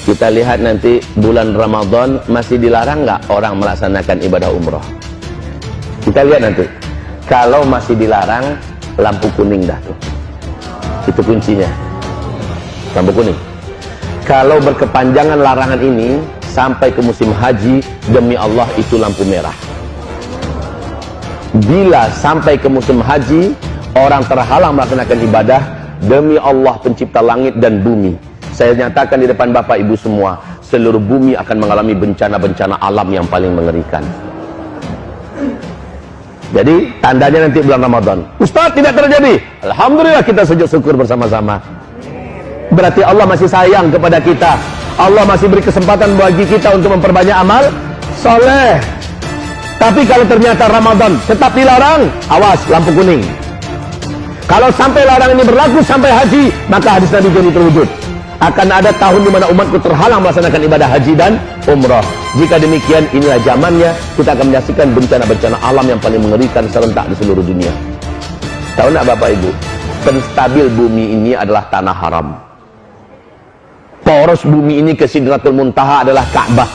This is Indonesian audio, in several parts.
Kita lihat nanti bulan Ramadan masih dilarang nggak orang melaksanakan ibadah umroh? Kita lihat nanti. Kalau masih dilarang, lampu kuning dah tuh. Itu kuncinya. Lampu kuning. Kalau berkepanjangan larangan ini sampai ke musim haji, demi Allah itu lampu merah. Bila sampai ke musim haji orang terhalang melaksanakan ibadah, demi Allah pencipta langit dan bumi, saya nyatakan di depan Bapak Ibu semua, seluruh bumi akan mengalami bencana-bencana alam yang paling mengerikan. Jadi tandanya nanti bulan Ramadan. Ustaz, tidak terjadi. Alhamdulillah, kita sujud syukur bersama-sama. Berarti Allah masih sayang kepada kita. Allah masih beri kesempatan bagi kita untuk memperbanyak amal soleh. Tapi kalau ternyata Ramadan tetap dilarang, awas, lampu kuning. Kalau sampai larangan ini berlaku sampai haji, maka hadis Nabi jadi terwujud. Akan ada tahun di mana umatku terhalang melaksanakan ibadah haji dan umrah. Jika demikian, inilah zamannya kita akan menyaksikan bencana-bencana alam yang paling mengerikan serentak di seluruh dunia. Tahu nak Bapak Ibu, penstabil bumi ini adalah tanah haram. Poros bumi ini ke Sidratul Muntaha adalah Ka'bah.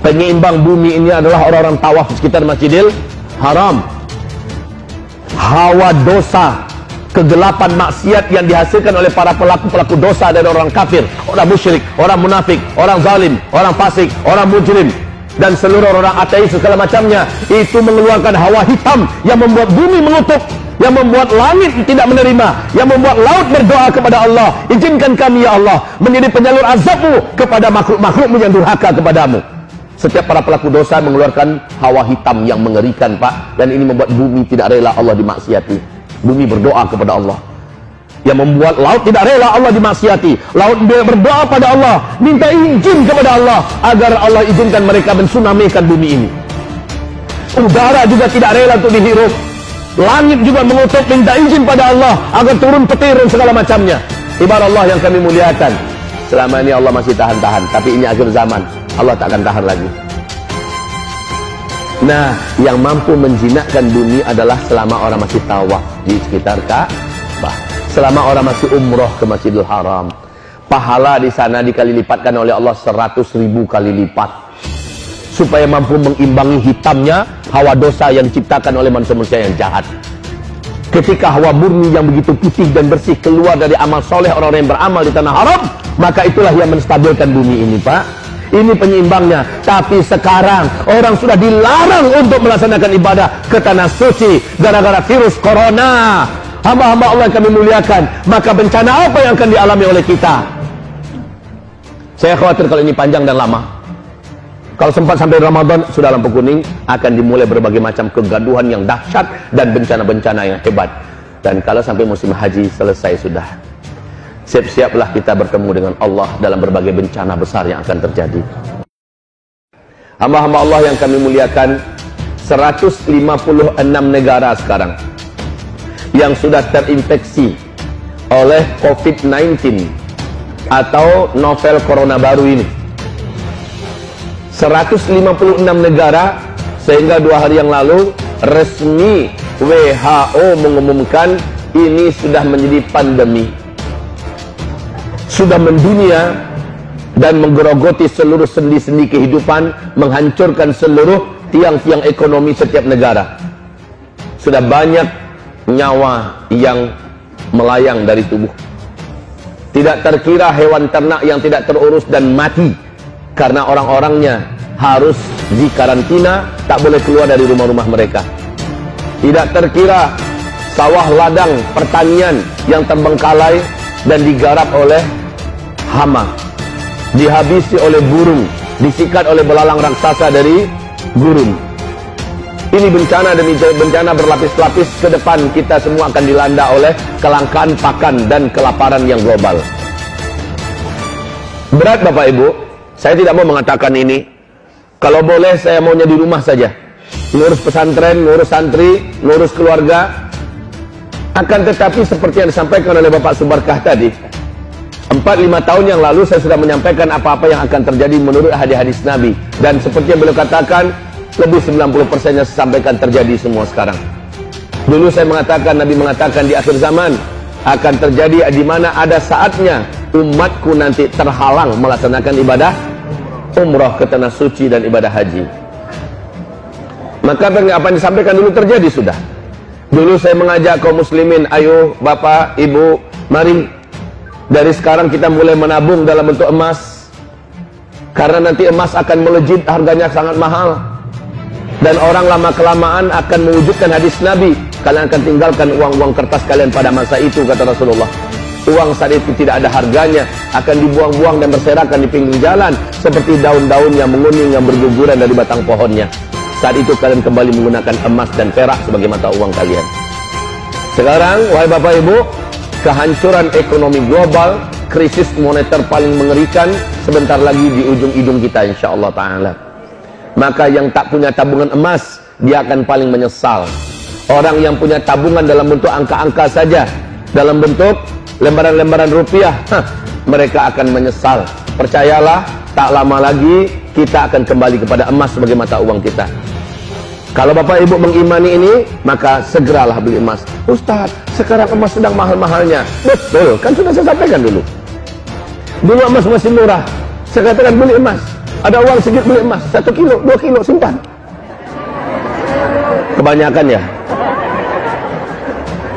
Penyeimbang bumi ini adalah orang-orang tawaf di sekitar Masjidil Haram. Hawa dosa, kegelapan maksiat yang dihasilkan oleh para pelaku-pelaku dosa dari orang kafir, orang musyrik, orang munafik, orang zalim, orang fasik, orang mujrim, dan seluruh orang ateis segala macamnya, itu mengeluarkan hawa hitam yang membuat bumi mengutuk, yang membuat langit tidak menerima, yang membuat laut berdoa kepada Allah, izinkan kami ya Allah menjadi penyalur azabmu kepada makhluk-makhlukmu yang durhaka kepadamu. Setiap para pelaku dosa mengeluarkan hawa hitam yang mengerikan, Pak, dan ini membuat bumi tidak rela Allah dimaksiati. Bumi berdoa kepada Allah, yang membuat laut tidak rela Allah dimaksiati. Laut berdoa pada Allah, minta izin kepada Allah agar Allah izinkan mereka mensunamikan bumi ini. Udara juga tidak rela untuk dihirup. Langit juga mengutuk, minta izin pada Allah agar turun petir dan segala macamnya. Ibarat Allah yang kami muliakan, selama ini Allah masih tahan-tahan, tapi ini akhir zaman, Allah tak akan tahan lagi. Nah, yang mampu menjinakkan bumi adalah selama orang masih tawaf di sekitar Ka'bah, selama orang masih umroh ke Masjidil Haram. Pahala di sana dikali lipatkan oleh Allah 100.000 kali lipat, supaya mampu mengimbangi hitamnya hawa dosa yang diciptakan oleh manusia-manusia yang jahat. Ketika hawa murni yang begitu putih dan bersih keluar dari amal soleh orang-orang yang beramal di tanah haram, maka itulah yang menstabilkan bumi ini, Pak. Ini penyeimbangnya. Tapi sekarang orang sudah dilarang untuk melaksanakan ibadah ke tanah suci gara-gara virus corona. Hamba-hamba Allah yang kami muliakan, maka bencana apa yang akan dialami oleh kita? Saya khawatir kalau ini panjang dan lama. Kalau sempat sampai Ramadan, sudah lampu kuning, akan dimulai berbagai macam kegaduhan yang dahsyat dan bencana-bencana yang hebat. Dan kalau sampai musim haji selesai sudah, siap-siaplah kita bertemu dengan Allah dalam berbagai bencana besar yang akan terjadi. Hamba-hamba Allah yang kami muliakan, 156 negara sekarang yang sudah terinfeksi oleh COVID-19 atau novel corona baru ini. 156 negara, sehingga 2 hari yang lalu resmi WHO mengumumkan ini sudah menjadi pandemi, sudah mendunia dan menggerogoti seluruh sendi-sendi kehidupan, menghancurkan seluruh tiang-tiang ekonomi setiap negara. Sudah banyak nyawa yang melayang dari tubuh. Tidak terkira hewan ternak yang tidak terurus dan mati karena orang-orangnya harus dikarantina, tak boleh keluar dari rumah-rumah mereka. Tidak terkira sawah ladang pertanian yang terbengkalai dan digarap oleh hama, dihabisi oleh burung, disikat oleh belalang raksasa dari gurun. Ini bencana demi bencana berlapis-lapis. Ke depan kita semua akan dilanda oleh kelangkaan pakan dan kelaparan yang global. Berat Bapak Ibu, saya tidak mau mengatakan ini. Kalau boleh saya maunya di rumah saja, ngurus pesantren, ngurus santri, ngurus keluarga. Akan tetapi seperti yang disampaikan oleh Bapak Subarkah tadi, 4-5 tahun yang lalu saya sudah menyampaikan apa-apa yang akan terjadi menurut hadis-hadis Nabi. Dan seperti yang beliau katakan, lebih 90% yang saya sampaikan terjadi semua sekarang. Dulu saya mengatakan, Nabi mengatakan di akhir zaman akan terjadi di mana ada saatnya umatku nanti terhalang melaksanakan ibadah umrah ke tanah suci dan ibadah haji. Maka apa yang disampaikan dulu terjadi sudah. Dulu saya mengajak kaum muslimin, ayo bapak, ibu, mari dari sekarang kita mulai menabung dalam bentuk emas. Karena nanti emas akan melejit, harganya sangat mahal. Dan orang lama-kelamaan akan mewujudkan hadis Nabi, kalian akan tinggalkan uang-uang kertas kalian pada masa itu, kata Rasulullah. Uang saat itu tidak ada harganya, akan dibuang-buang dan berserakan di pinggir jalan seperti daun-daun yang menguning yang berguguran dari batang pohonnya. Saat itu kalian kembali menggunakan emas dan perak sebagai mata uang kalian. Sekarang, wahai bapak ibu, kehancuran ekonomi global, krisis moneter paling mengerikan sebentar lagi di ujung hidung kita, insyaallah ta'ala. Maka yang tak punya tabungan emas, dia akan paling menyesal. Orang yang punya tabungan dalam bentuk angka-angka saja, dalam bentuk lembaran-lembaran rupiah, mereka akan menyesal. Percayalah, tak lama lagi kita akan kembali kepada emas sebagai mata uang kita. Kalau bapak ibu mengimani ini, maka segeralah beli emas. Ustaz, sekarang emas sedang mahal-mahalnya. Betul, kan sudah saya sampaikan dulu. Dulu emas masih murah. Saya katakan beli emas. Ada uang sedikit beli emas, 1 kilo, 2 kilo, simpan. Kebanyakan ya.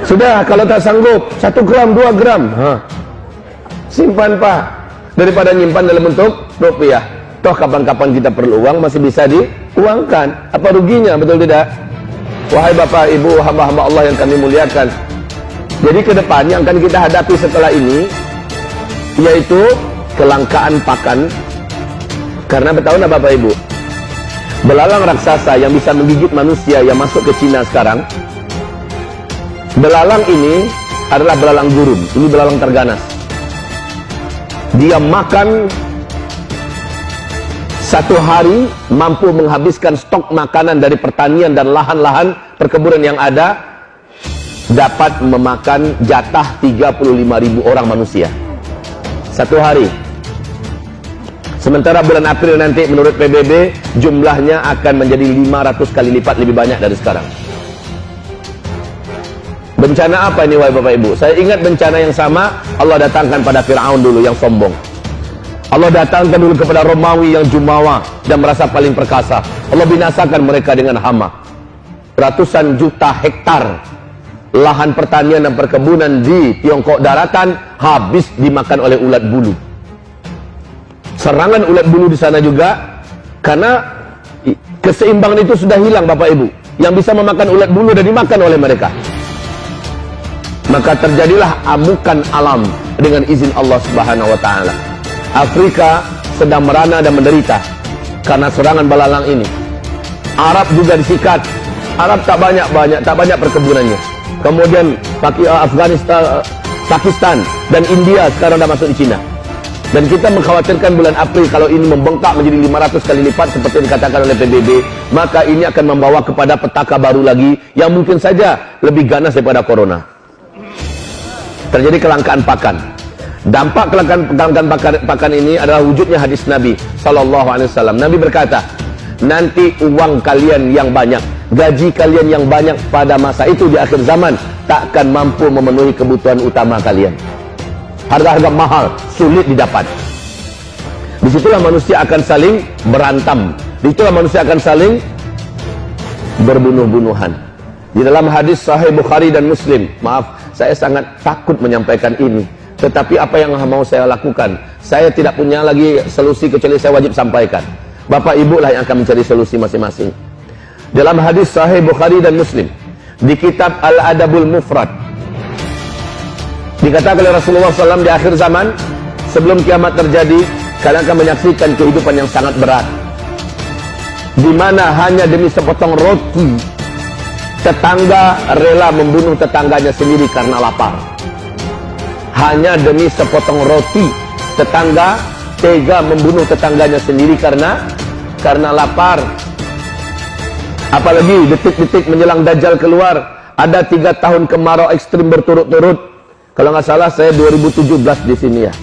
Sudah, kalau tak sanggup 1 gram, 2 gram, simpan pak. Daripada nyimpan dalam bentuk rupiah. Toh kapan-kapan kita perlu uang masih bisa diuangkan. Apa ruginya, betul tidak? Wahai bapak, ibu, hamba-hamba Allah yang kami muliakan. Jadi ke depan yang akan kita hadapi setelah ini, yaitu kelangkaan pakan. Karena bertahun bapak ibu, belalang raksasa yang bisa menggigit manusia yang masuk ke Cina sekarang. Belalang ini adalah belalang gurun. Ini belalang terganas. Dia makan satu hari mampu menghabiskan stok makanan dari pertanian dan lahan-lahan perkebunan yang ada, dapat memakan jatah 35.000 orang manusia satu hari. Sementara bulan April nanti menurut PBB jumlahnya akan menjadi 500 kali lipat lebih banyak dari sekarang. Bencana apa ini wahai bapak ibu? Saya ingat bencana yang sama Allah datangkan pada Fir'aun dulu yang sombong. Allah datangkan dulu kepada Romawi yang jumawa dan merasa paling perkasa. Allah binasakan mereka dengan hama. Ratusan juta hektar lahan pertanian dan perkebunan di Tiongkok daratan habis dimakan oleh ulat bulu. Serangan ulat bulu di sana juga, karena keseimbangan itu sudah hilang bapak ibu. Yang bisa memakan ulat bulu dan dimakan oleh mereka. Maka terjadilah amukan alam dengan izin Allah Subhanahu wa taala. Afrika sedang merana dan menderita karena serangan belalang ini. Arab juga disikat. Arab tak banyak perkebunannya. Kemudian Afghanistan, Pakistan dan India sekarang dah masuk di Cina. Dan kita mengkhawatirkan bulan April kalau ini membengkak menjadi 500 kali lipat seperti yang dikatakan oleh PBB, maka ini akan membawa kepada petaka baru lagi yang mungkin saja lebih ganas daripada corona. Terjadi kelangkaan pakan. Dampak kelangkaan pakan ini adalah wujudnya hadis Nabi sallallahu alaihi wasallam. Nabi berkata, nanti uang kalian yang banyak, gaji kalian yang banyak pada masa itu di akhir zaman takkan mampu memenuhi kebutuhan utama kalian. Harga-harga mahal sulit didapat. Disitulah manusia akan saling berantem. Disitulah manusia akan saling berbunuh-bunuhan. Di dalam hadis Sahih Bukhari dan Muslim, maaf, saya sangat takut menyampaikan ini. Tetapi apa yang mau saya lakukan? Saya tidak punya lagi solusi kecuali saya wajib sampaikan. Bapak ibu lah yang akan mencari solusi masing-masing. Dalam hadis Sahih Bukhari dan Muslim, di kitab Al-Adabul Mufrad, dikatakan oleh Rasulullah SAW di akhir zaman, sebelum kiamat terjadi, kalian akan menyaksikan kehidupan yang sangat berat, di mana hanya demi sepotong roti, tetangga rela membunuh tetangganya sendiri karena lapar. Hanya demi sepotong roti, tetangga tega membunuh tetangganya sendiri karena lapar. Apalagi detik-detik menjelang Dajjal keluar, ada 3 tahun kemarau ekstrim berturut-turut. Kalau nggak salah saya 2017 di sini ya.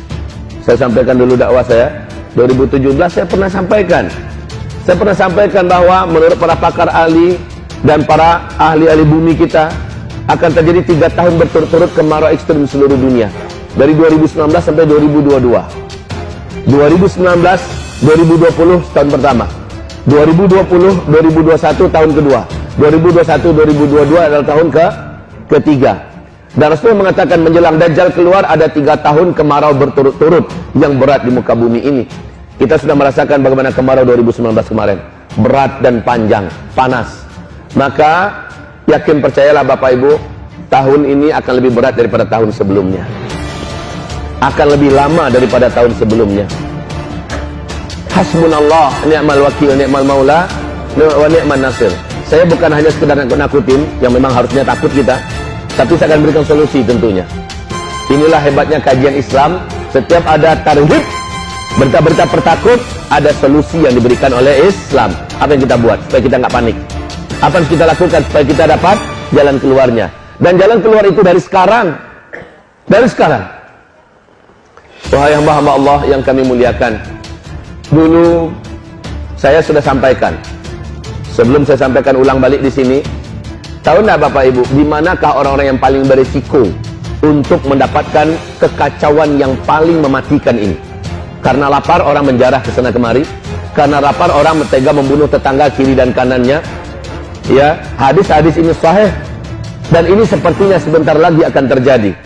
Saya sampaikan dulu dakwah saya. 2017 saya pernah sampaikan. Saya pernah sampaikan bahwa menurut para pakar ahli dan para ahli-ahli bumi kita akan terjadi 3 tahun berturut-turut kemarau ekstrim di seluruh dunia. dari 2019 sampai 2022. 2019, 2020 tahun pertama. 2020, 2021 tahun kedua. 2021, 2022 adalah tahun ketiga. Dan Rasulullah mengatakan menjelang Dajjal keluar ada 3 tahun kemarau berturut-turut yang berat di muka bumi ini. Kita sudah merasakan bagaimana kemarau 2019 kemarin. Berat dan panjang, panas. Maka yakin percayalah Bapak Ibu, tahun ini akan lebih berat daripada tahun sebelumnya. Akan lebih lama daripada tahun sebelumnya. Hasbunallah, ni'mal wakil, ni'mal maula, wa ni'man nasir. Saya bukan hanya sekedar nakut-nakutin, yang memang harusnya takut kita, tapi saya akan berikan solusi tentunya. Inilah hebatnya kajian Islam. Setiap ada tarhib, berita-berita pertakut, ada solusi yang diberikan oleh Islam. Apa yang kita buat supaya kita nggak panik? Apa yang kita lakukan supaya kita dapat jalan keluarnya? Dan jalan keluar itu dari sekarang. Dari sekarang. Wahai hamba-hamba Allah yang kami muliakan, dulu saya sudah sampaikan. Sebelum saya sampaikan ulang balik di sini, tahu nggak Bapak Ibu, di manakah orang-orang yang paling berisiko untuk mendapatkan kekacauan yang paling mematikan ini? Karena lapar orang menjarah ke sana kemari, karena lapar orang tega membunuh tetangga kiri dan kanannya. Ya, hadis-hadis ini sahih dan ini sepertinya sebentar lagi akan terjadi.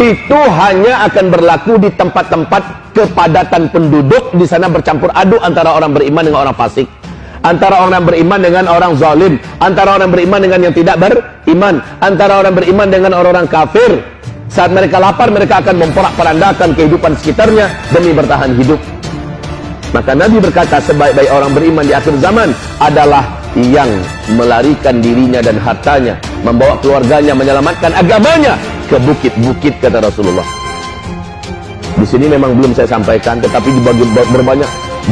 Itu hanya akan berlaku di tempat-tempat kepadatan penduduk, di sana bercampur aduk antara orang beriman dengan orang fasik, antara orang beriman dengan orang zalim, antara orang beriman dengan yang tidak beriman, antara orang beriman dengan orang-orang kafir. Saat mereka lapar, mereka akan memporak-porandakan kehidupan sekitarnya demi bertahan hidup. Maka Nabi berkata, sebaik-baik orang beriman di akhir zaman adalah yang melarikan dirinya dan hartanya, membawa keluarganya, menyelamatkan agamanya ke bukit-bukit, kata Rasulullah. Di sini memang belum saya sampaikan, tetapi di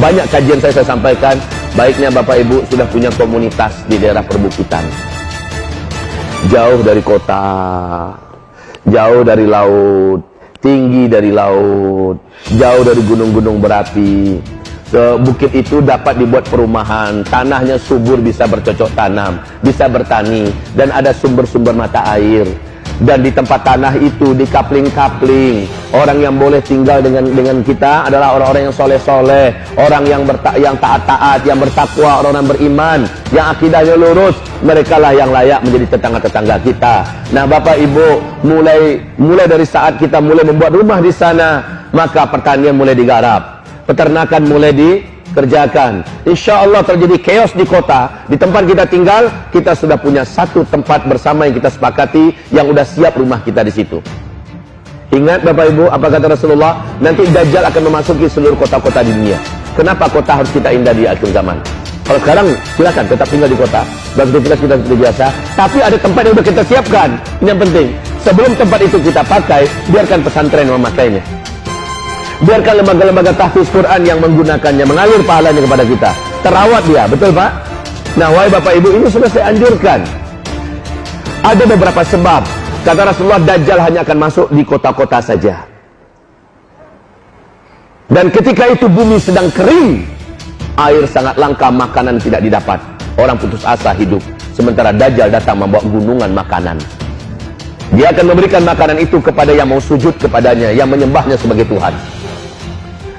banyak kajian saya sampaikan. Baiknya Bapak Ibu sudah punya komunitas di daerah perbukitan, jauh dari kota, jauh dari laut, tinggi dari laut, jauh dari gunung-gunung berapi. Bukit itu dapat dibuat perumahan, tanahnya subur, bisa bercocok tanam, bisa bertani, dan ada sumber-sumber mata air. Dan di tempat tanah itu dikapling-kapling. Orang yang boleh tinggal dengan kita adalah orang-orang yang soleh-soleh, orang yang taat-taat, yang bertakwa, orang-orang beriman, yang akidahnya lurus. Mereka lah yang layak menjadi tetangga-tetangga kita. Nah Bapak Ibu, mulai dari saat kita mulai membuat rumah di sana, maka pertanian mulai digarap, peternakan mulai dikerjakan. Insya Allah terjadi chaos di kota. Di tempat kita tinggal, kita sudah punya satu tempat bersama yang kita sepakati, yang udah siap rumah kita di situ. Ingat Bapak Ibu, apa kata Rasulullah? Nanti Dajjal akan memasuki seluruh kota-kota di dunia. Kenapa kota harus kita indah di akhir zaman? Kalau sekarang silakan tetap tinggal di kota, beraktivitas kita seperti biasa, tapi ada tempat yang sudah kita siapkan. Ini yang penting. Sebelum tempat itu kita pakai, biarkan pesantren memakainya. Biarkan lembaga-lembaga tahfiz Quran yang menggunakannya, mengalir pahalanya kepada kita. Terawat dia, betul Pak? Nah, wahai Bapak Ibu, ini sudah saya anjurkan. Ada beberapa sebab. Kata Rasulullah, Dajjal hanya akan masuk di kota-kota saja. Dan ketika itu bumi sedang kering, air sangat langka, makanan tidak didapat. Orang putus asa hidup. Sementara Dajjal datang membawa gunungan makanan. Dia akan memberikan makanan itu kepada yang mau sujud kepadanya, yang menyembahnya sebagai Tuhan.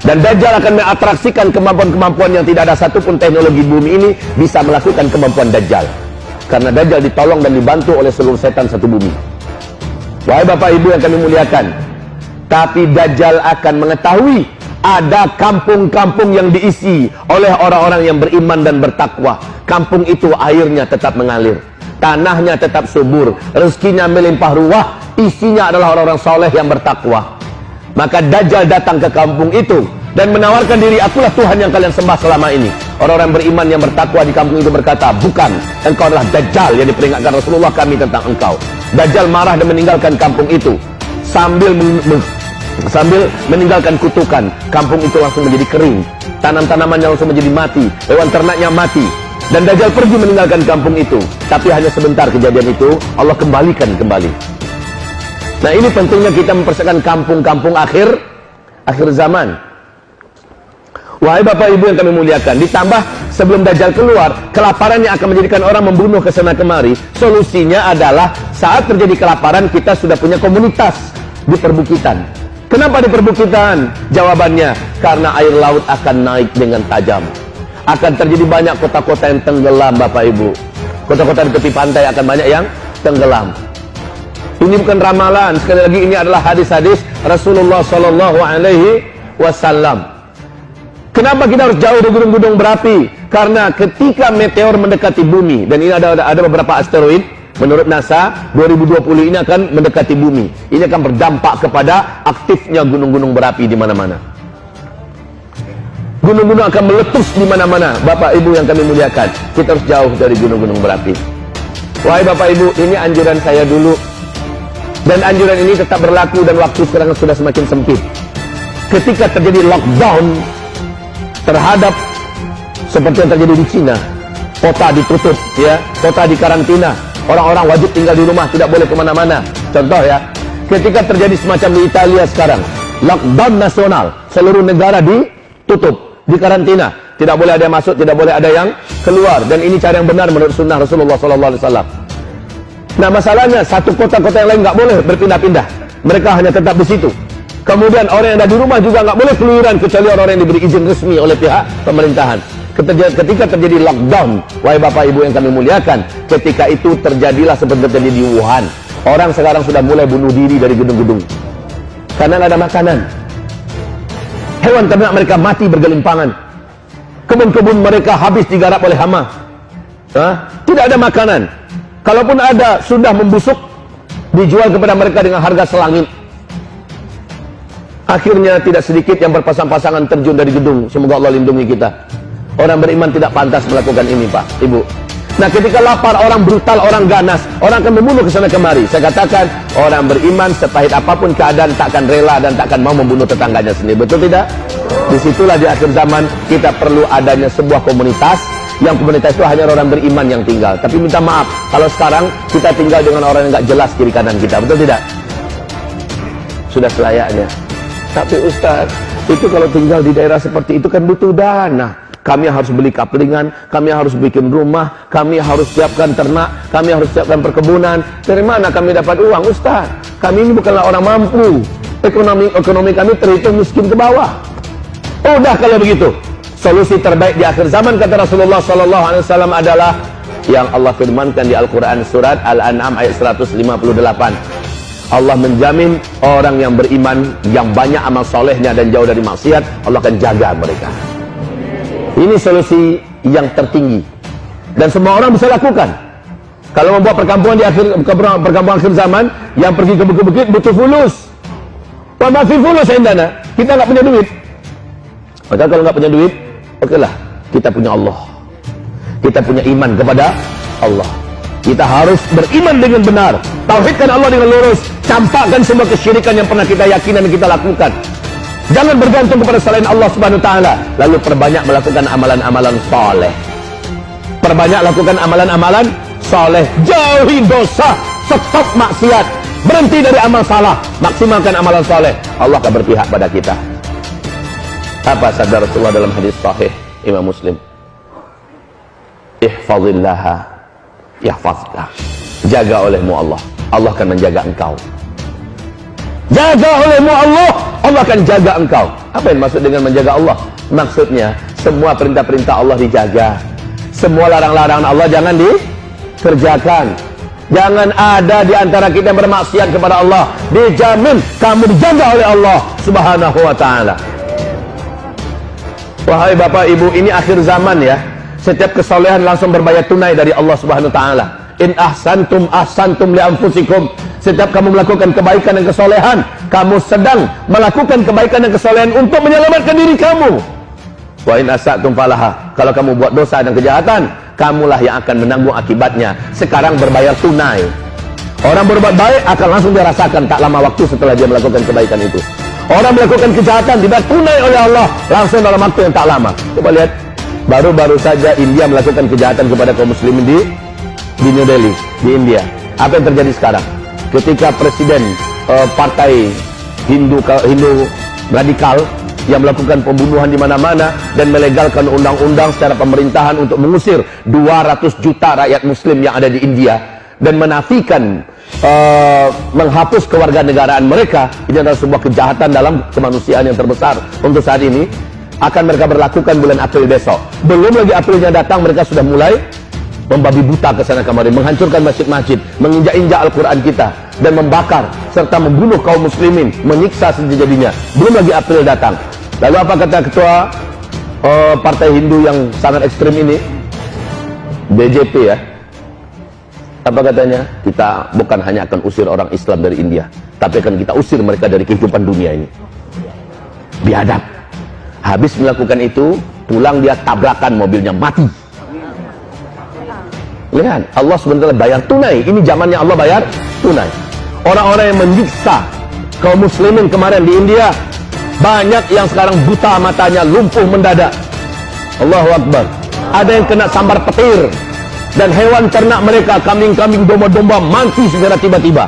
Dan Dajjal akan mengatraksikan kemampuan-kemampuan yang tidak ada satupun teknologi bumi ini bisa melakukan kemampuan Dajjal. Karena Dajjal ditolong dan dibantu oleh seluruh setan satu bumi. Wahai Bapak Ibu yang kami muliakan, tapi Dajjal akan mengetahui ada kampung-kampung yang diisi oleh orang-orang yang beriman dan bertakwa. Kampung itu airnya tetap mengalir, tanahnya tetap subur, rezekinya melimpah ruah, isinya adalah orang-orang soleh yang bertakwa. Maka Dajjal datang ke kampung itu dan menawarkan diri, akulah Tuhan yang kalian sembah selama ini. Orang-orang beriman yang bertakwa di kampung itu berkata, bukan, engkau adalah Dajjal yang diperingatkan Rasulullah kami tentang engkau. Dajjal marah dan meninggalkan kampung itu sambil meninggalkan kutukan. Kampung itu langsung menjadi kering, tanam-tanamannya langsung menjadi mati, hewan ternaknya mati. Dan Dajjal pergi meninggalkan kampung itu. Tapi hanya sebentar kejadian itu, Allah kembalikan kembali. Nah, ini pentingnya kita mempersiapkan kampung-kampung akhir zaman. Wahai Bapak Ibu yang kami muliakan, ditambah sebelum Dajjal keluar, kelaparan yang akan menjadikan orang membunuh ke sana kemari. Solusinya adalah saat terjadi kelaparan, kita sudah punya komunitas. di perbukitan. Kenapa di perbukitan? Jawabannya, karena air laut akan naik dengan tajam. Akan terjadi banyak kota-kota yang tenggelam, Bapak Ibu. Kota-kota di tepi pantai akan banyak yang tenggelam. Ini bukan ramalan, sekali lagi ini adalah hadis-hadis Rasulullah Shallallahu Alaihi Wasallam. Kenapa kita harus jauh dari gunung-gunung berapi? Karena ketika meteor mendekati bumi, dan ini ada beberapa asteroid, menurut NASA 2020 ini akan mendekati bumi. Ini akan berdampak kepada aktifnya gunung-gunung berapi di mana-mana. Gunung-gunung akan meletus di mana-mana. Bapak Ibu yang kami muliakan, kita harus jauh dari gunung-gunung berapi. Wahai Bapak Ibu, ini anjuran saya dulu. Dan anjuran ini tetap berlaku dan waktu sekarang sudah semakin sempit. Ketika terjadi lockdown terhadap seperti yang terjadi di Cina, kota ditutup, ya, kota dikarantina, orang-orang wajib tinggal di rumah, tidak boleh kemana-mana. Contoh ya, ketika terjadi semacam di Italia sekarang, lockdown nasional, seluruh negara ditutup, dikarantina, tidak boleh ada yang masuk, tidak boleh ada yang keluar, dan ini cara yang benar menurut sunnah Rasulullah SAW. Nah masalahnya, satu kota-kota yang lain nggak boleh berpindah-pindah, mereka hanya tetap di situ. Kemudian orang yang ada di rumah juga nggak boleh keluyuran kecuali orang-orang yang diberi izin resmi oleh pihak pemerintahan. Ketika terjadi lockdown, wahai Bapak Ibu yang kami muliakan, ketika itu terjadilah seperti terjadi di Wuhan. Orang sekarang sudah mulai bunuh diri dari gedung-gedung karena nggak ada makanan. Hewan ternak mereka mati bergelimpangan. Kebun-kebun mereka habis digarap oleh hama. Tidak ada makanan. Kalaupun ada, sudah membusuk, dijual kepada mereka dengan harga selangit. Akhirnya tidak sedikit yang berpasang-pasangan terjun dari gedung. Semoga Allah lindungi kita. Orang beriman tidak pantas melakukan ini, Pak, Ibu. Nah, ketika lapar, orang brutal, orang ganas, orang akan membunuh kesana kemari. Saya katakan, orang beriman sepahit apapun keadaan takkan rela dan takkan mau membunuh tetangganya sendiri. Betul tidak? Disitulah di akhir zaman kita perlu adanya sebuah komunitas. Yang komunitas itu hanya orang beriman yang tinggal. Tapi minta maaf, kalau sekarang kita tinggal dengan orang yang nggak jelas kiri kanan kita. Betul tidak? Sudah selayaknya. Tapi Ustaz, itu kalau tinggal di daerah seperti itu kan butuh dana. Kami harus beli kaplingan, kami harus bikin rumah, kami harus siapkan ternak, kami harus siapkan perkebunan. Dari mana kami dapat uang, Ustaz? Kami ini bukanlah orang mampu. Ekonomi kami terhitung miskin ke bawah. Udah kalau begitu, solusi terbaik di akhir zaman kata Rasulullah SAW adalah yang Allah firmankan di Al-Quran surat Al-An'am ayat 158. Allah menjamin orang yang beriman, yang banyak amal solehnya dan jauh dari maksiat, Allah akan jaga mereka. Ini solusi yang tertinggi dan semua orang bisa lakukan. Kalau membuat perkampungan di perkampungan akhir zaman, yang pergi ke bukit-bukit butuh fulus. Wa ma fi fulus indana. Kita nggak punya duit. Maka kalau nggak punya duit, okelah, kita punya Allah. Kita punya iman kepada Allah. Kita harus beriman dengan benar, tauhidkan Allah dengan lurus, campakkan semua kesyirikan yang pernah kita yakini dan kita lakukan. Jangan bergantung kepada selain Allah Subhanahu wa taala. Lalu perbanyak melakukan amalan-amalan saleh. Perbanyak lakukan amalan-amalan saleh. Jauhi dosa, stop maksiat, berhenti dari amal salah, maksimalkan amalan saleh. Allah akan berpihak pada kita. Apa sabda Rasulullah dalam hadis sahih Imam Muslim? Ihfazillaha yahfazka. Jaga olehmu Allah, Allah akan menjaga engkau. Jaga olehmu Allah, Allah akan jaga engkau. Apa yang maksud dengan menjaga Allah? Maksudnya semua perintah-perintah Allah dijaga, semua larang-larangan Allah jangan dikerjakan. Jangan ada di antara kita yang bermaksiat kepada Allah. Dijamin kamu dijaga oleh Allah Subhanahu wa taala. Wahai Bapak Ibu, ini akhir zaman ya. Setiap kesolehan langsung berbayar tunai dari Allah Subhanahu wa taala. In ahsantum ahsantum li anfusikum. Setiap kamu melakukan kebaikan dan kesolehan, kamu sedang melakukan kebaikan dan kesolehan untuk menyelamatkan diri kamu. Wa in asatum falaha. Kalau kamu buat dosa dan kejahatan, kamulah yang akan menanggung akibatnya. Sekarang berbayar tunai. Orang berbuat baik akan langsung dirasakan tak lama waktu setelah dia melakukan kebaikan itu. Orang melakukan kejahatan dibayar tunai oleh Allah langsung dalam waktu yang tak lama. Coba lihat, baru-baru saja India melakukan kejahatan kepada kaum muslimin di New Delhi, di India. Apa yang terjadi sekarang? Ketika presiden partai Hindu radikal yang melakukan pembunuhan di mana-mana dan melegalkan undang-undang secara pemerintahan untuk mengusir 200 juta rakyat muslim yang ada di India dan menafikan, menghapus kewarganegaraan mereka. Ini adalah sebuah kejahatan dalam kemanusiaan yang terbesar untuk saat ini. Akan mereka berlakukan bulan April besok. Belum lagi Aprilnya datang, mereka sudah mulai membabi buta ke sana kemari, menghancurkan masjid-masjid, menginjak-injak Al-Quran kita, dan membakar serta membunuh kaum muslimin, menyiksa sejadinya. Belum lagi April datang. Lalu apa kata ketua partai Hindu yang sangat ekstrim ini, BJP ya, apa katanya? Kita bukan hanya akan usir orang Islam dari India, tapi akan kita usir mereka dari kehidupan dunia ini. Biadab. Habis melakukan itu, pulang dia tabrakan mobilnya, mati. Lihat, Allah sebenarnya bayar tunai. Ini zamannya Allah bayar tunai. Orang-orang yang menyiksa kaum muslimin kemarin di India, banyak yang sekarang buta matanya, lumpuh mendadak. Allahu Akbar. Ada yang kena sambar petir, dan hewan ternak mereka, kambing-kambing, domba-domba, mati secara tiba-tiba.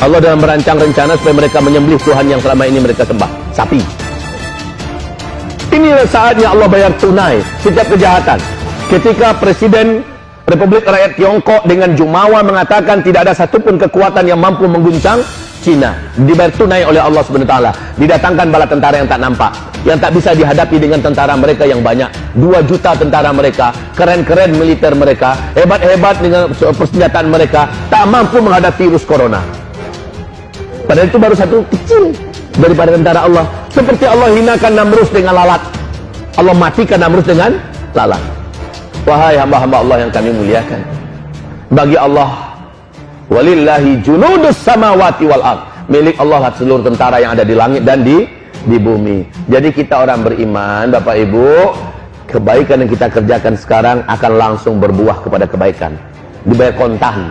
Allah dalam merancang rencana supaya mereka menyembelih Tuhan yang selama ini mereka sembah, sapi. Inilah saatnya Allah bayar tunai setiap kejahatan. Ketika Presiden Republik Rakyat Tiongkok dengan jumawa mengatakan tidak ada satupun kekuatan yang mampu mengguncang Cina, dibayar tunai oleh Allah SWT. Didatangkan bala tentara yang tak nampak, yang tak bisa dihadapi dengan tentara mereka yang banyak. 2 juta tentara mereka, keren-keren militer mereka, hebat-hebat dengan persenjataan mereka, tak mampu menghadapi virus corona. Padahal itu baru satu kecil daripada tentara Allah. Seperti Allah hinakan Namrus dengan lalat, Allah matikan Namrus dengan lalat. Wahai hamba-hamba Allah yang kami muliakan, bagi Allah, walillahi junudus samawati wal ard, milik Allah seluruh tentara yang ada di langit dan di bumi. Jadi kita orang beriman, Bapak Ibu, kebaikan yang kita kerjakan sekarang akan langsung berbuah kepada kebaikan, dibayar kontan.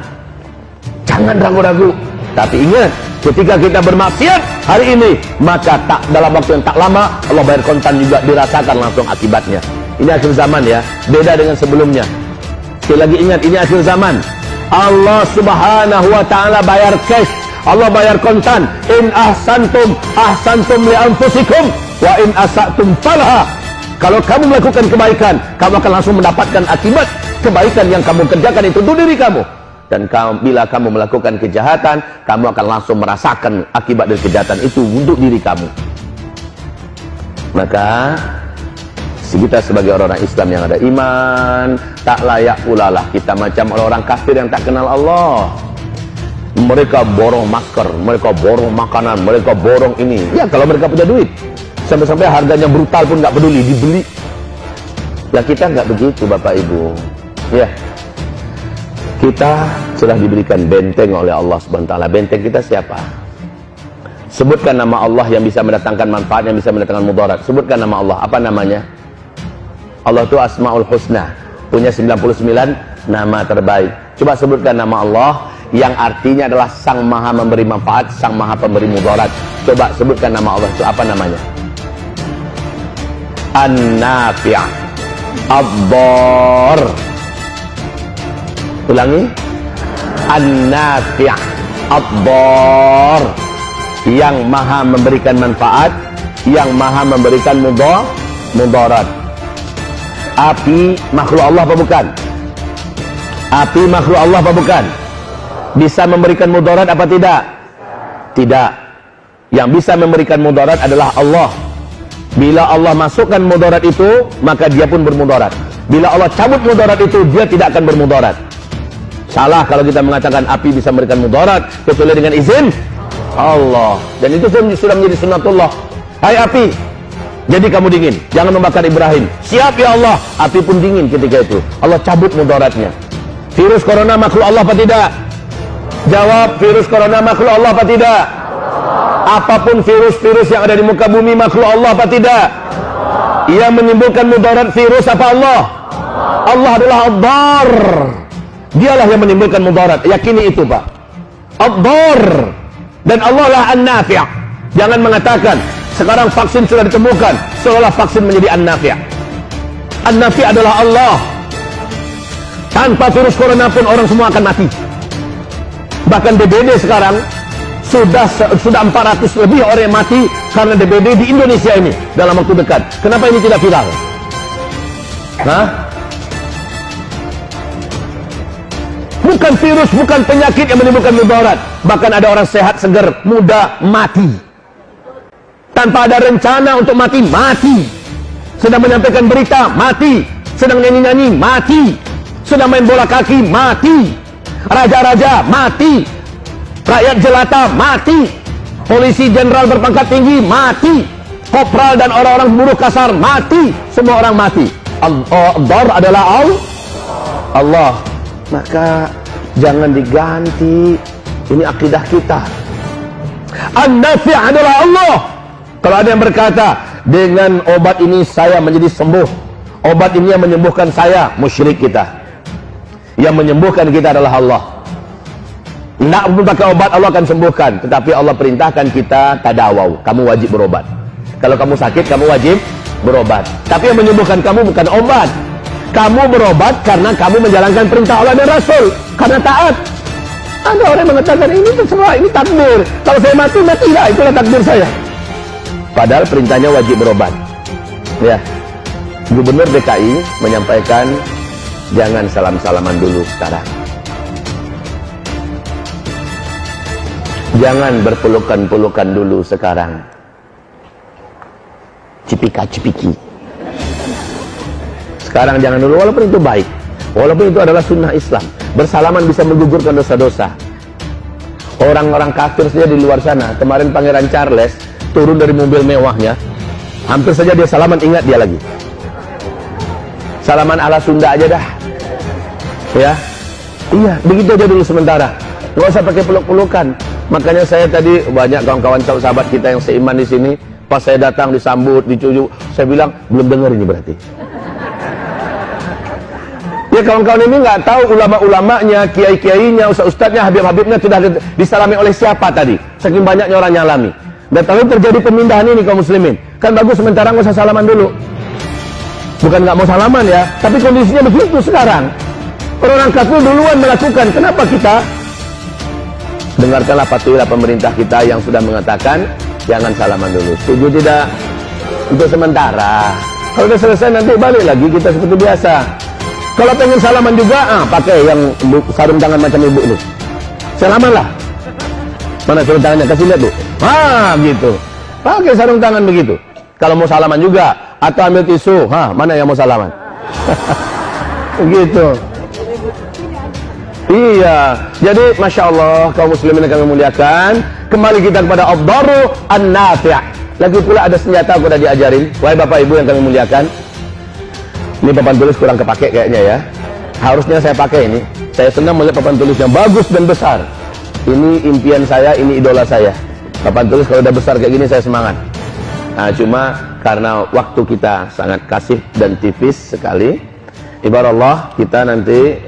Jangan ragu-ragu. Tapi ingat, ketika kita bermaksiat hari ini, maka tak dalam waktu yang tak lama Allah bayar kontan juga, dirasakan langsung akibatnya. Ini akhir zaman ya, beda dengan sebelumnya. Sekali lagi ingat, ini akhir zaman. Allah Subhanahu wa taala bayar cash, Allah bayar kontan. In ahsantum ahsantum li anfusikum wa in asatum falaha. Kalau kamu melakukan kebaikan, kamu akan langsung mendapatkan akibat kebaikan yang kamu kerjakan itu untuk diri kamu. Dan bila kamu melakukan kejahatan, kamu akan langsung merasakan akibat dari kejahatan itu untuk diri kamu. Maka kita sebagai orang-orang Islam yang ada iman, tak layak pula lah kita macam orang-orang kafir yang tak kenal Allah. Mereka borong masker, mereka borong makanan, mereka borong ini. Ya kalau mereka punya duit, sampai-sampai harganya brutal pun nggak peduli, dibeli. Ya kita nggak begitu, Bapak Ibu. Ya, kita sudah diberikan benteng oleh Allah SWT. Benteng kita siapa? Sebutkan nama Allah yang bisa mendatangkan manfaat, yang bisa mendatangkan mudarat. Sebutkan nama Allah. Apa namanya? Allah itu Asmaul Husna, punya 99 nama terbaik. Coba sebutkan nama Allah yang artinya adalah Sang Maha memberi manfaat, Sang Maha pemberi mudarat. Coba sebutkan nama Allah itu apa namanya? An-Nafi', Ad-Dar. Ulangi. An-Nafi', Ad-Dar, yang maha memberikan manfaat, yang maha memberikan mudarat. Api makhluk Allah apa bukan? Api makhluk Allah apa bukan? Bisa memberikan mudarat apa tidak? Tidak. Yang bisa memberikan mudarat adalah Allah. Bila Allah masukkan mudarat itu, maka dia pun bermudarat. Bila Allah cabut mudarat itu, dia tidak akan bermudarat. Salah kalau kita mengatakan api bisa memberikan mudarat kecuali dengan izin Allah. Dan itu sudah menjadi sunnatullah. Hai api, jadi kamu dingin, jangan membakar Ibrahim. Siap ya Allah. Api pun dingin ketika itu. Allah cabut mudaratnya. Virus corona makhluk Allah apa tidak? Jawab, virus corona makhluk Allah apa tidak? Apapun virus-virus yang ada di muka bumi makhluk Allah apa tidak? Yang menimbulkan mudarat virus apa Allah? Allah adalah Ad-Dar. Dialah yang menimbulkan mudarat. Yakini itu, Pak. Ad-Dar. Dan Allah lah An-Nafi'. Jangan mengatakan sekarang vaksin sudah ditemukan seolah vaksin menjadi An-Nafi'. An-Nafi' adalah Allah. Tanpa virus corona pun orang semua akan mati. Bahkan DBD sekarang sudah 400 lebih orang yang mati karena DBD di Indonesia ini dalam waktu dekat. Kenapa ini tidak viral? Hah? Bukan virus, bukan penyakit yang menimbulkan mudarat. Bahkan ada orang sehat, segar, muda, mati. Tanpa ada rencana untuk mati, mati. Sedang menyampaikan berita, mati. Sedang nyanyi-nyanyi, mati. Sedang main bola kaki, mati. Raja-raja, mati. Rakyat jelata, mati. Polisi jenderal berpangkat tinggi, mati. Kopral dan orang-orang buruh kasar, mati. Semua orang mati. Ad-dar adalah Allah. Maka jangan diganti. Ini akidah kita. An-nafi' adalah Allah. Kalau ada yang berkata, dengan obat ini saya menjadi sembuh, obat ini yang menyembuhkan saya, musyrik kita. Yang menyembuhkan kita adalah Allah. Tidak pun pakai obat Allah akan sembuhkan. Tetapi Allah perintahkan kita tadawau, kamu wajib berobat. Kalau kamu sakit, kamu wajib berobat. Tapi yang menyembuhkan kamu bukan obat. Kamu berobat karena kamu menjalankan perintah Allah dan Rasul, karena taat. Ada orang yang mengatakan ini terserah, ini takdir. Kalau saya mati, matilah, itulah takdir saya. Padahal perintahnya wajib berobat. Ya, Gubernur DKI menyampaikan jangan salam-salaman dulu sekarang. Jangan berpelukan-pelukan dulu sekarang. Cipika-cipiki. Sekarang jangan dulu, walaupun itu baik, walaupun itu adalah sunnah Islam. Bersalaman bisa menggugurkan dosa-dosa. Orang-orang kafir saja di luar sana, kemarin Pangeran Charles turun dari mobil mewahnya, hampir saja dia salaman, ingat dia lagi salaman ala Sunda aja dah. Ya, iya, begitu aja dulu sementara, nggak usah pakai peluk-pelukan. Makanya saya tadi, banyak kawan-kawan sahabat kita yang seiman di sini, pas saya datang disambut, dicujuk, saya bilang belum dengar ini berarti. Ya, kawan-kawan ini nggak tahu ulama-ulamanya, kiai-kiainya, ustaz-ustaznya, habib-habibnya sudah disalami oleh siapa tadi. Saking banyaknya orang nyalami. Dan kalau terjadi pemindahan ini kaum muslimin, kan bagus sementara nggak usah salaman dulu. Bukan nggak mau salaman ya, tapi kondisinya begitu sekarang. Orang-orang kafir duluan melakukan. Kenapa kita? Dengarkanlah, patuhilah pemerintah kita yang sudah mengatakan jangan salaman dulu. Setuju tidak? Untuk sementara. Kalau sudah selesai nanti balik lagi kita seperti biasa. Kalau pengen salaman juga, pakai yang sarung tangan macam ibu ini. Salaman lah. Mana sarung tangannya? Kasih lihat Bu. Gitu. Pakai sarung tangan begitu. Kalau mau salaman juga, atau ambil tisu. Mana yang mau salaman? Gitu. Iya. Jadi Masya Allah, kaum muslimin yang kami muliakan, kembali kita kepada ad-daru an-nafi'. Lagi pula ada senjata aku udah diajarin. Wahai Bapak Ibu yang kami muliakan, ini papan tulis kurang kepake kayaknya ya. Harusnya saya pakai ini. Saya senang melihat papan tulis yang bagus dan besar. Ini impian saya, ini idola saya. Papan tulis kalau udah besar kayak gini saya semangat. Nah, cuma karena waktu kita sangat kasih dan tipis sekali, ibarat Allah, kita nanti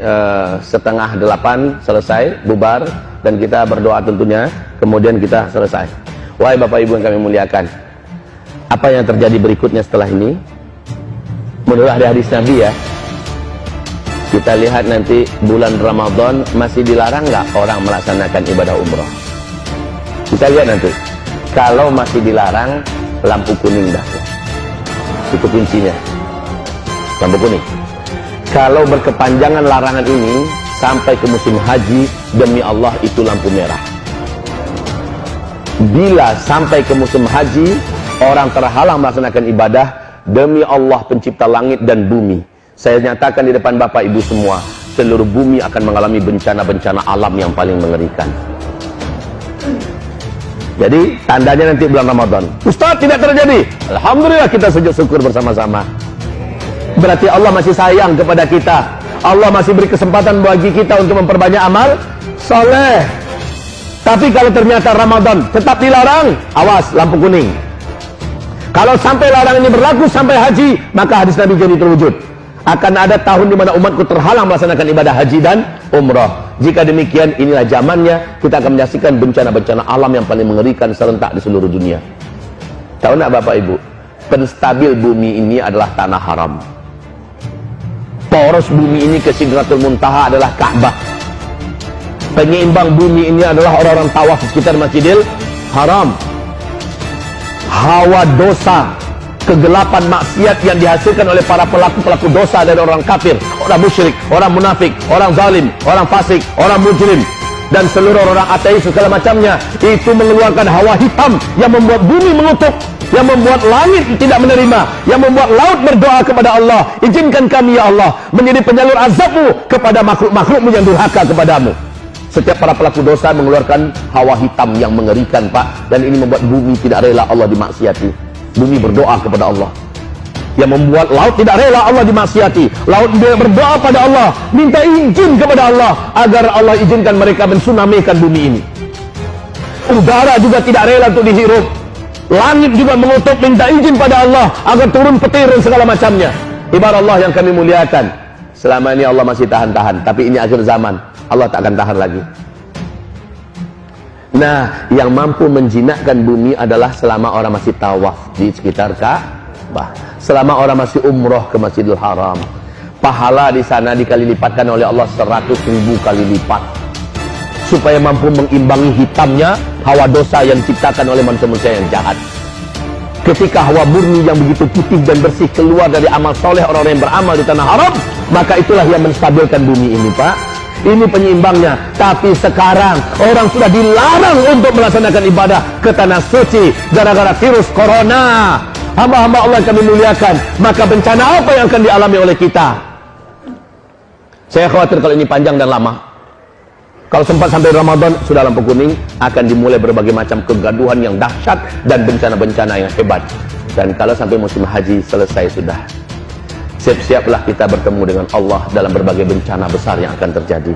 7:30 selesai, bubar, dan kita berdoa tentunya, kemudian kita selesai. Wahai Bapak Ibu yang kami muliakan, apa yang terjadi berikutnya setelah ini? Menurut hadis Nabi ya, kita lihat nanti bulan Ramadan masih dilarang nggak orang melaksanakan ibadah umroh? Kita lihat nanti. Kalau masih dilarang, lampu kuning dah. Itu kuncinya. Lampu kuning. Kalau berkepanjangan larangan ini sampai ke musim haji, demi Allah itu lampu merah. Bila sampai ke musim haji, orang terhalang melaksanakan ibadah, demi Allah pencipta langit dan bumi, saya nyatakan di depan Bapak Ibu semua, seluruh bumi akan mengalami bencana-bencana alam yang paling mengerikan. Jadi tandanya nanti bulan Ramadan. Ustaz, tidak terjadi. Alhamdulillah, kita sujud syukur bersama-sama. Berarti Allah masih sayang kepada kita. Allah masih beri kesempatan bagi kita untuk memperbanyak amal soleh. Tapi kalau ternyata Ramadan tetap dilarang, awas, lampu kuning. Kalau sampai larangan ini berlaku sampai haji, maka hadis Nabi jadi terwujud. Akan ada tahun di mana umatku terhalang melaksanakan ibadah haji dan umrah. Jika demikian, inilah zamannya kita akan menyaksikan bencana-bencana alam yang paling mengerikan serentak di seluruh dunia. Tahu nak Bapak Ibu, penstabil bumi ini adalah tanah haram. Poros bumi ini ke Sidratul Muntaha adalah Ka'bah. Penyeimbang bumi ini adalah orang-orang tawaf di sekitar Masjidil Haram. Hawa dosa, kegelapan maksiat yang dihasilkan oleh para pelaku-pelaku dosa dari orang kafir, orang musyrik, orang munafik, orang zalim, orang fasik, orang mujrim, dan seluruh orang ateis segala macamnya, itu mengeluarkan hawa hitam yang membuat bumi mengutuk, yang membuat langit tidak menerima, yang membuat laut berdoa kepada Allah, izinkan kami ya Allah menjadi penyalur azabmu kepada makhluk-makhlukmu yang durhaka kepadamu. Setiap para pelaku dosa mengeluarkan hawa hitam yang mengerikan, Pak, dan ini membuat bumi tidak rela Allah dimaksiati. Bumi berdoa kepada Allah, yang membuat laut tidak rela Allah dimaksiati. Laut berdoa pada Allah, minta izin kepada Allah agar Allah izinkan mereka mensunamikan bumi ini. Udara juga tidak rela untuk dihirup. Langit juga mengutuk, minta izin pada Allah agar turun petir dan segala macamnya. Ibarat Allah yang kami muliakan, selama ini Allah masih tahan-tahan, tapi ini akhir zaman, Allah tak akan tahan lagi. Nah, yang mampu menjinakkan bumi adalah selama orang masih tawaf di sekitar Ka'bah, selama orang masih umroh ke Masjidil Haram. Pahala di sana dikali lipatkan oleh Allah 100.000 kali lipat, supaya mampu mengimbangi hitamnya hawa dosa yang diciptakan oleh manusia-manusia yang jahat. Ketika hawa murni yang begitu putih dan bersih keluar dari amal soleh orang-orang yang beramal di tanah haram, maka itulah yang menstabilkan bumi ini, Pak. Ini penyeimbangnya. Tapi sekarang orang sudah dilarang untuk melaksanakan ibadah ke tanah suci gara-gara virus corona. Hamba-hamba Allah yang kami muliakan, maka bencana apa yang akan dialami oleh kita? Saya khawatir kalau ini panjang dan lama. Kalau sempat sampai Ramadan, sudah lampu kuning, akan dimulai berbagai macam kegaduhan yang dahsyat dan bencana-bencana yang hebat. Dan kalau sampai musim haji selesai sudah, siap-siaplah kita bertemu dengan Allah dalam berbagai bencana besar yang akan terjadi.